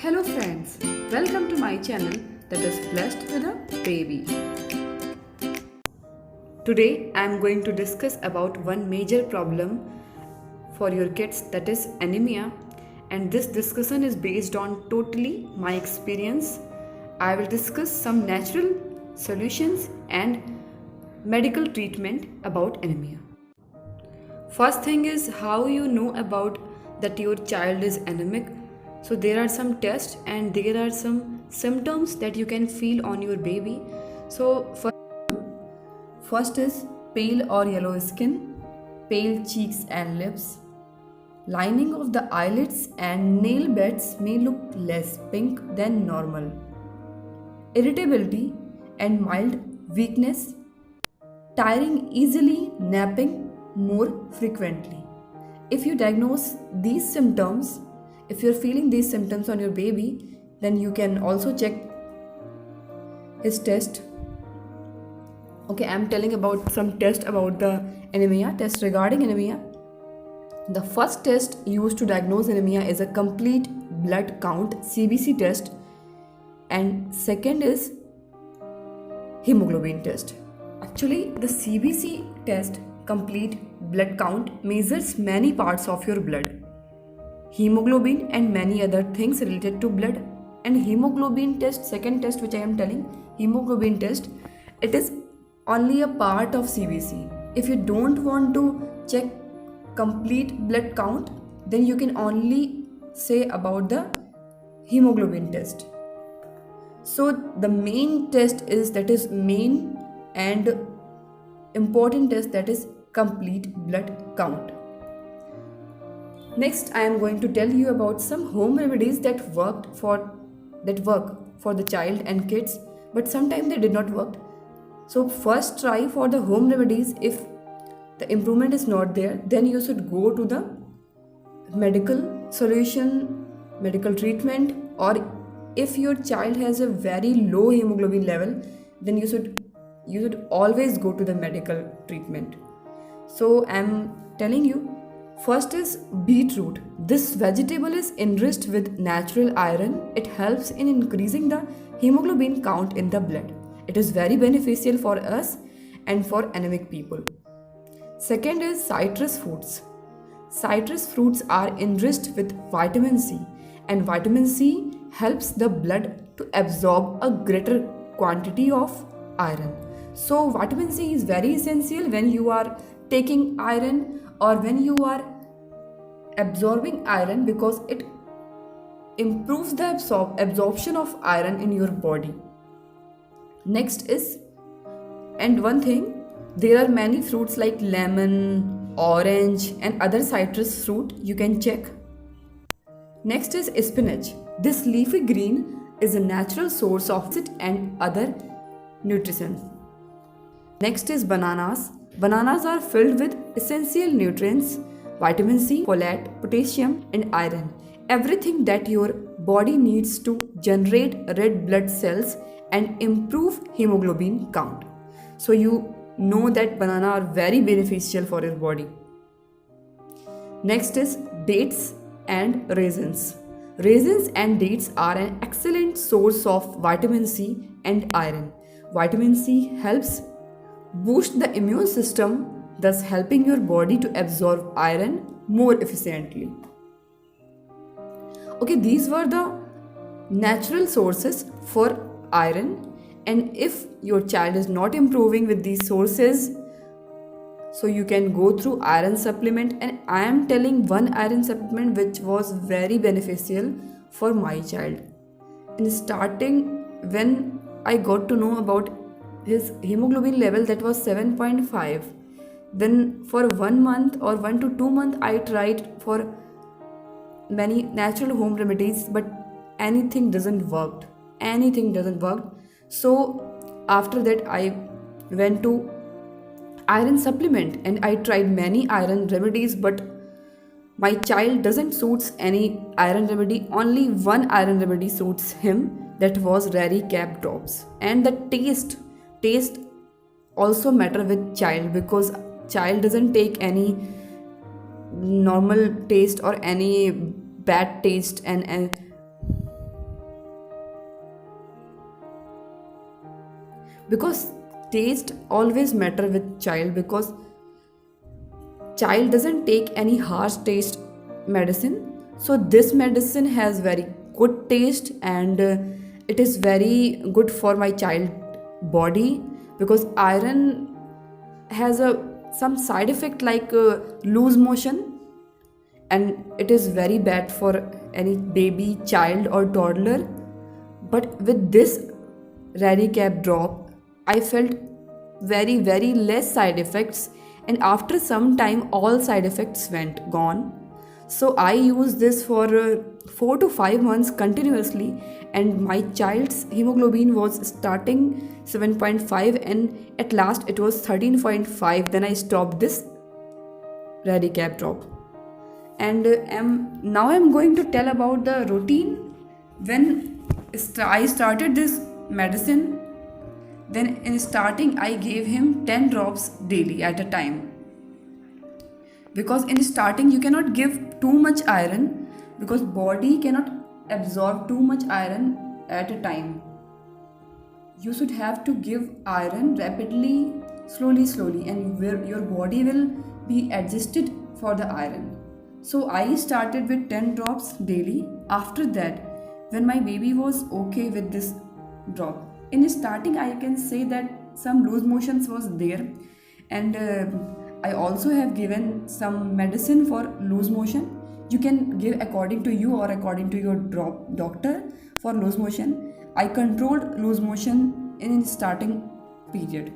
Hello friends, welcome to my channel that is blessed with a baby. Today I am going to discuss about one major problem for your kids, that is anemia, and this discussion is based on totally my experience. I will discuss some natural solutions and medical treatment about anemia. First thing is how you know about that your child is anemic. So there are some tests and there are some symptoms that you can feel on your baby. So first is pale or yellow skin, pale cheeks and lips, lining of the eyelids and nail beds may look less pink than normal, irritability and mild weakness, tiring easily, napping more frequently. If you diagnose these symptoms, if you're feeling these symptoms on your baby, then you can also check his test. Okay, I'm telling about some test about the anemia, test regarding anemia. The first test used to diagnose anemia is a complete blood count CBC test, and second is hemoglobin test. Actually, the CBC test, complete blood count, measures many parts of your blood, hemoglobin and many other things related to blood. And hemoglobin test, second test which I am telling, hemoglobin test, it is only a part of CBC. If you don't want to check complete blood count, then you can only say about the hemoglobin test. So the main test is, that is main and important test, that is complete blood count. Next, I am going to tell you about some home remedies that work for the child and kids, but sometimes they did not work. So first try for the home remedies. If the improvement is not there, then you should go to the medical solution, medical treatment, or if your child has a very low hemoglobin level, then you should always go to the medical treatment. So I am telling you, first is beetroot. This vegetable is enriched with natural iron. It helps in increasing the hemoglobin count in the blood. It is very beneficial for us and for anemic people. Second is citrus fruits. Citrus fruits are enriched with vitamin C, and vitamin C helps the blood to absorb a greater quantity of iron. So vitamin C is very essential when you are taking iron or when you are absorbing iron, because it improves the absorption of iron in your body. Next is, and one thing, there are many fruits like lemon, orange and other citrus fruit you can check. Next is spinach. This leafy green is a natural source of it and other nutrition. Next is bananas. Bananas are filled with essential nutrients, vitamin C, folate, potassium and iron. Everything that your body needs to generate red blood cells and improve hemoglobin count. So you know that banana are very beneficial for your body. Next is dates and raisins. Raisins and dates are an excellent source of vitamin C and iron. Vitamin C helps boost the immune system, thus helping your body to absorb iron more efficiently. Okay, these were the natural sources for iron, and if your child is not improving with these sources, so you can go through iron supplement. And I am telling one iron supplement which was very beneficial for my child. In starting, when I got to know about his hemoglobin level, that was 7.5, then for 1 month or 1 to 2 months I tried for many natural home remedies, but anything doesn't work. So after that I went to iron supplement and I tried many iron remedies, but my child doesn't suits any iron remedy. Only one iron remedy suits him, that was Rary Cap drops. And the taste also matter with child, because child doesn't take any normal taste or any bad taste, and because taste always matter with child, because child doesn't take any harsh taste medicine. So this medicine has very good taste, and it is very good for my child body, because iron has a some side effect like loose motion, and it is very bad for any baby, child or toddler. But with this Radicap drop, I felt very less side effects, and after some time all side effects went gone. So I used this for 4 to 5 months continuously, and my child's hemoglobin was starting 7.5, and at last it was 13.5. Then I stopped this Radicap drop. And now I'm going to tell about the routine when I started this medicine. Then in starting I gave him 10 drops daily at a time, because in starting you cannot give too much iron, because body cannot absorb too much iron at a time. You should have to give iron rapidly, slowly, and where your body will be adjusted for the iron. So I started with 10 drops daily. After that, when my baby was okay with this drop, in starting I can say that some loose motions was there, and I also have given some medicine for loose motion. You can give according to you or according to your doctor for loose motion. I controlled loose motion in starting period.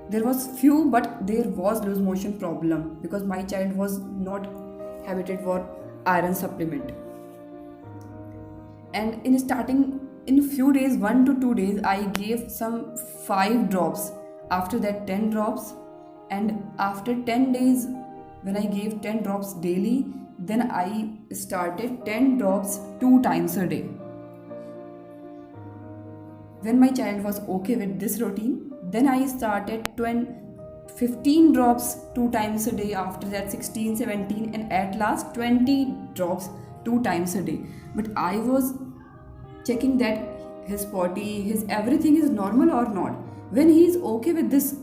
There was few, but there was loose motion problem because my child was not habited for iron supplement. And in starting, in few days, 1 to 2 days, I gave some 5 drops. After that 10 drops, and after 10 days when I gave 10 drops daily, then I started 10 drops 2 times a day. When my child was okay with this routine, then I started 15 drops 2 times a day, after that 16, 17, and at last 20 drops 2 times a day. But I was checking that his potty, his everything is normal or not. When he is okay with this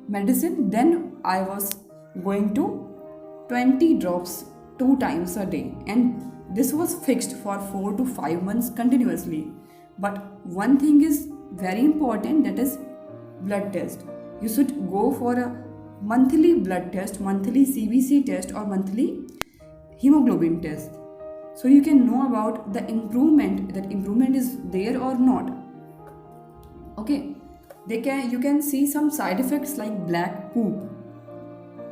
medicine, then I was going to 20 drops 2 times a day, and this was fixed for 4 to 5 months continuously. But one thing is very important, that is blood test. You should go for a monthly blood test, monthly CBC test, or monthly hemoglobin test, so you can know about the improvement, that improvement is there or not. Okay, you can see some side effects like black poop,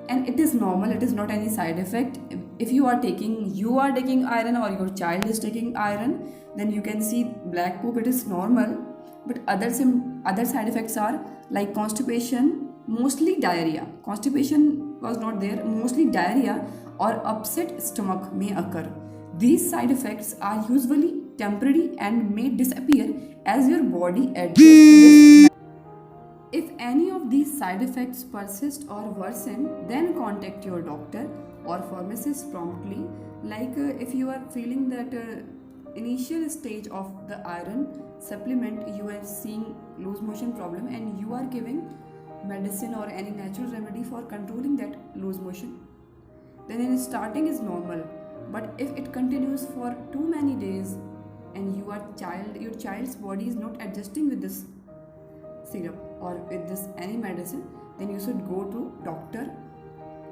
and it is normal, it is not any side effect. If you are taking iron, or your child is taking iron, then you can see black poop, it is normal. But other side effects are like constipation, mostly diarrhea. Constipation was not there, mostly diarrhea or upset stomach may occur. These side effects are usually temporary and may disappear as your body adjusts to this. If any of these side effects persist or worsen, then contact your doctor or pharmacist promptly. Like if you are feeling that initial stage of the iron supplement, you are seeing loose motion problem, and you are giving medicine or any natural remedy for controlling that loose motion, then in starting is normal. But if it continues for too many days and your child's body is not adjusting with this syrup or with this any medicine, then you should go to doctor,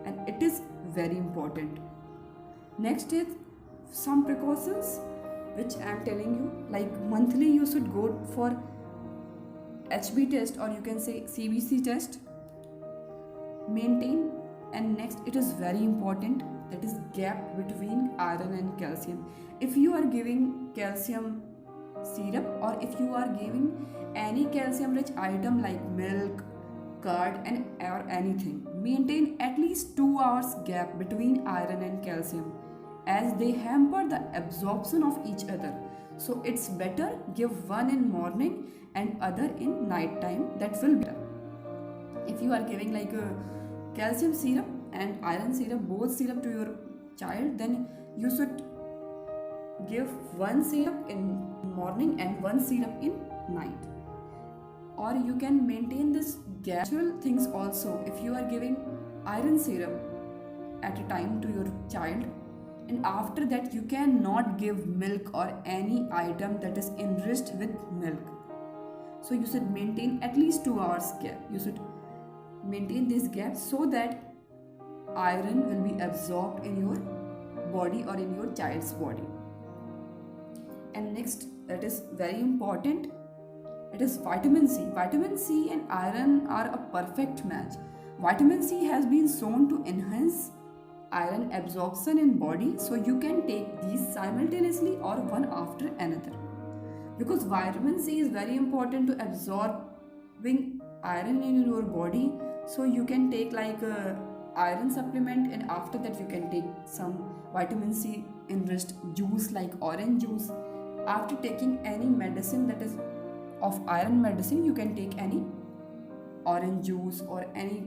and it is very important. Next is some precautions which I am telling you, like monthly you should go for HB test, or you can say CBC test. Maintain, and next it is very important, that is gap between iron and calcium. If you are giving calcium syrup, or if you are giving any calcium rich item like milk, curd, and or anything, maintain at least 2 hours gap between iron and calcium, as they hamper the absorption of each other. So it's better give one in morning and other in night time, that will be better. If you are giving like a calcium syrup and iron syrup, both syrup to your child, then you should give one syrup in morning and one syrup in night. or you can maintain this natural things also. If you are giving iron serum at a time to your child, and after that you cannot give milk or any item that is enriched with milk, so you should maintain at least 2 hours gap. You should maintain this gap so that iron will be absorbed in your body or in your child's body. And next, that is very important, it is vitamin C. Vitamin C and iron are a perfect match. Vitamin C has been shown to enhance iron absorption in body, so you can take these simultaneously or one after another. Because vitamin C is very important to absorbing iron in your body, so you can take like a iron supplement, and after that you can take some vitamin C enriched juice like orange juice. After taking any medicine that is of iron medicine, you can take any orange juice or any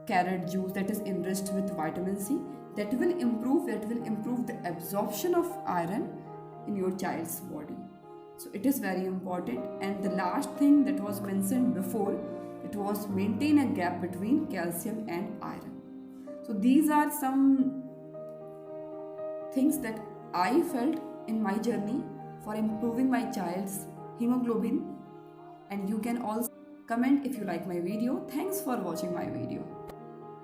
carrot juice that is enriched with vitamin C. That will improve the absorption of iron in your child's body. So it is very important. And the last thing that was mentioned before, it was maintain a gap between calcium and iron. So these are some things that I felt in my journey for improving my child's hemoglobin. And you can also comment if you like my video. Thanks for watching my video.